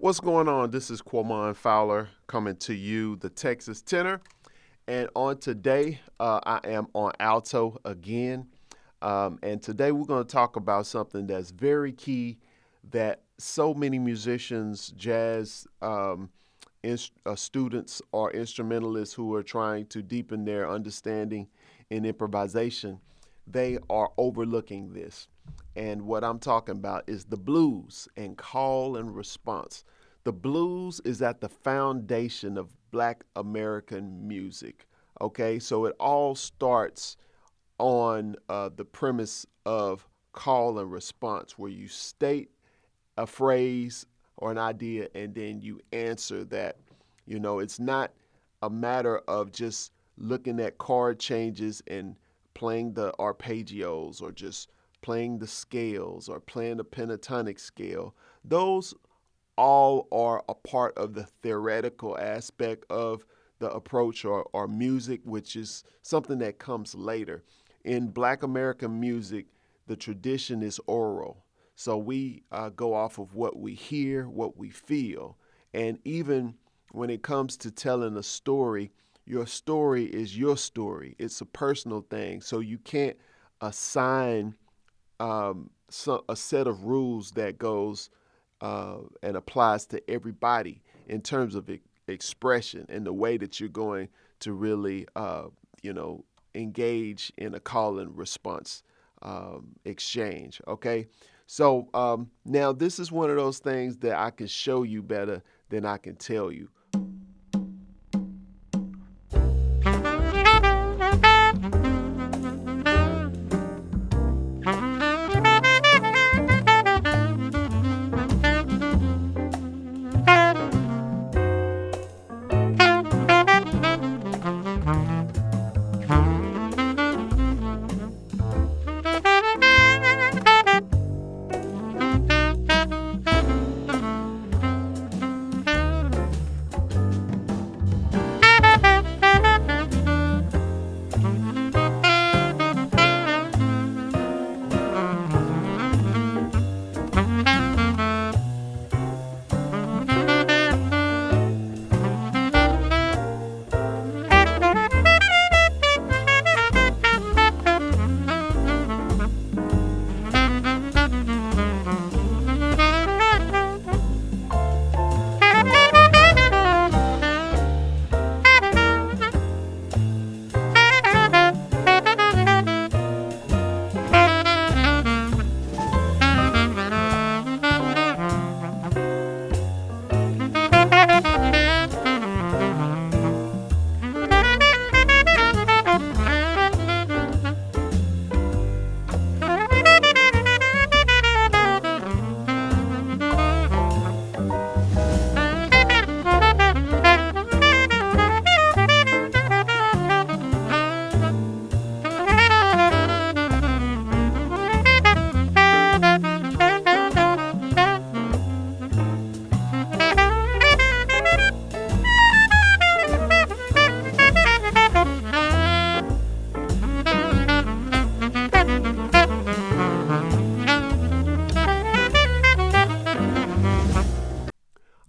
What's going on? This is Quamon Fowler coming to you, the Texas tenor. And on today, I am on alto again. And today we're going to talk about something that's very key that so many musicians, jazz students, or instrumentalists who are trying to deepen their understanding in improvisation, they are overlooking this. And what I'm talking about is the blues and call and response. The blues is at the foundation of Black American music. Okay, so it all starts on the premise of call and response, where you state a phrase or an idea and then you answer that. You know, it's not a matter of just looking at chord changes and playing the arpeggios or just playing the scales or playing the pentatonic scale. Those all are a part of the theoretical aspect of the approach or music, which is something that comes later. In Black American music, the tradition is oral. So we go off of what we hear, what we feel. And even when it comes to telling a story, your story is your story. It's a personal thing. So you can't assign a set of rules that goes and applies to everybody in terms of expression and the way that you're going to really, engage in a call and response exchange. Okay. So now this is one of those things that I can show you better than I can tell you.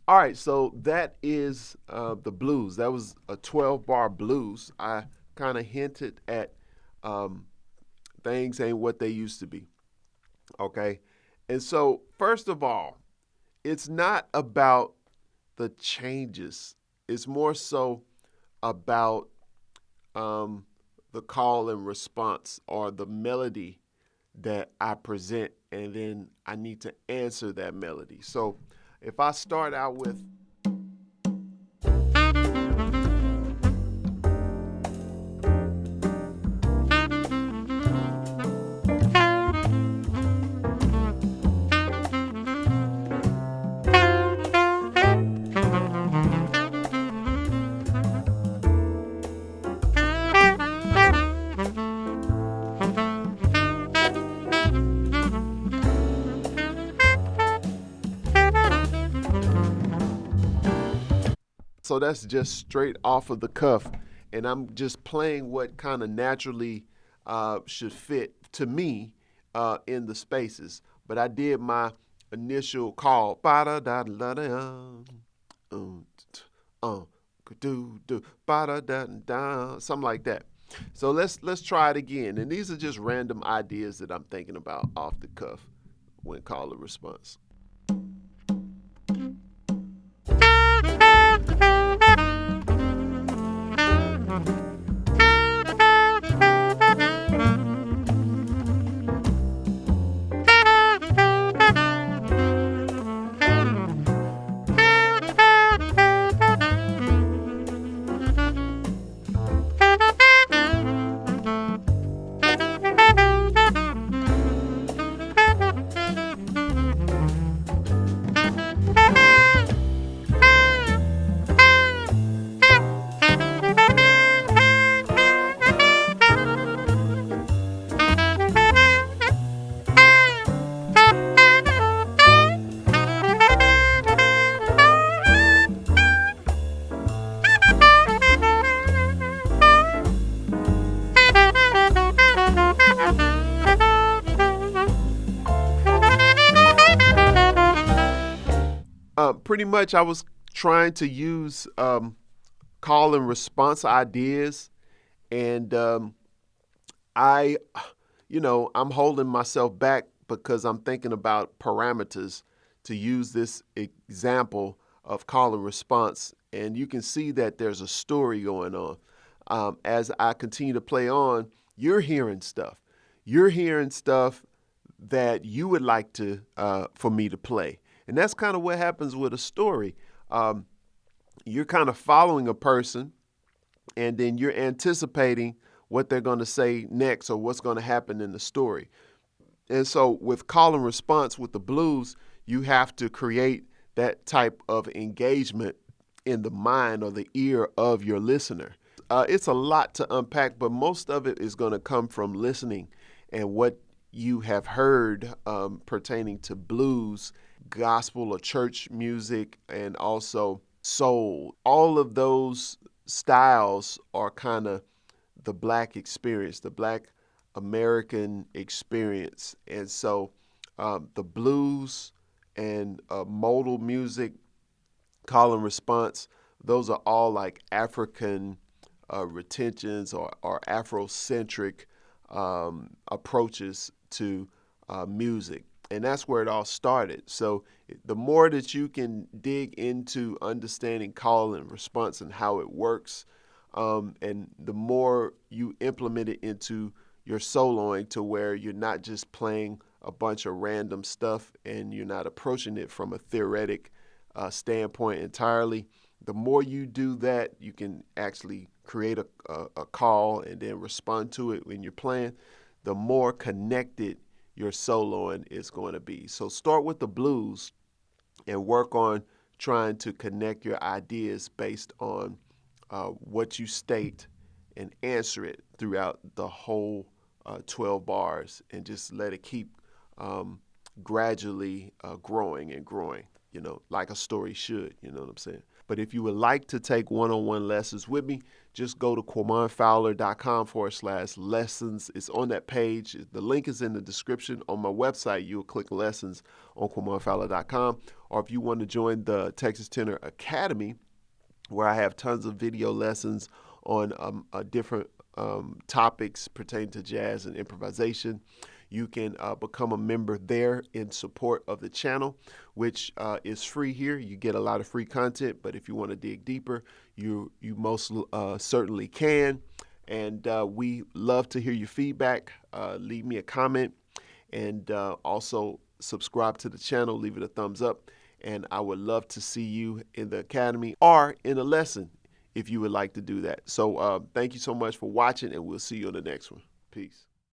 All right, so that is the blues. That was a 12-bar blues. I kind of hinted at things ain't what they used to be, okay? And so, first of all, it's not about the changes. It's more so about the call and response or the melody that I present, and then I need to answer that melody. So if I start out with so that's just straight off of the cuff, and I'm just playing what kind of naturally should fit to me in the spaces. But I did my initial call. Ba-da-da-da-da, do ba-da-da-da, something like that. So let's try it again. And these are just random ideas that I'm thinking about off the cuff when call and response. Pretty much, I was trying to use call and response ideas, and I, I'm holding myself back because I'm thinking about parameters to use this example of call and response, and you can see that there's a story going on. As I continue to play on, you're hearing stuff. You're hearing stuff that you would like to for me to play. And that's kind of what happens with a story. You're kind of following a person, and then you're anticipating what they're going to say next or what's going to happen in the story. And so with call and response with the blues, you have to create that type of engagement in the mind or the ear of your listener. It's a lot to unpack, but most of it is going to come from listening and what you have heard pertaining to blues, gospel or church music, and also soul. All of those styles are kind of the Black experience, the Black American experience. And so the blues and modal music, call and response, those are all like African retentions or Afrocentric approaches to music. And that's where it all started. So the more that you can dig into understanding call and response and how it works, and the more you implement it into your soloing to where you're not just playing a bunch of random stuff and you're not approaching it from a theoretic standpoint entirely, the more you do that, you can actually create a call and then respond to it when you're playing, the more connected your soloing is going to be. So start with the blues and work on trying to connect your ideas based on what you state and answer it throughout the whole 12 bars, and just let it keep gradually growing and growing, like a story should, you know what I'm saying? But if you would like to take one-on-one lessons with me, just go to QuamonFowler.com/lessons. It's on that page. The link is in the description. On my website, you'll click lessons on QuamonFowler.com. Or if you want to join the Texas Tenor Academy, where I have tons of video lessons on different topics pertaining to jazz and improvisation, you can become a member there in support of the channel, which is free here. You get a lot of free content, but if you want to dig deeper, you most certainly can. And we love to hear your feedback. Leave me a comment, and also subscribe to the channel. Leave it a thumbs up. And I would love to see you in the academy or in a lesson if you would like to do that. So thank you so much for watching, and we'll see you on the next one. Peace.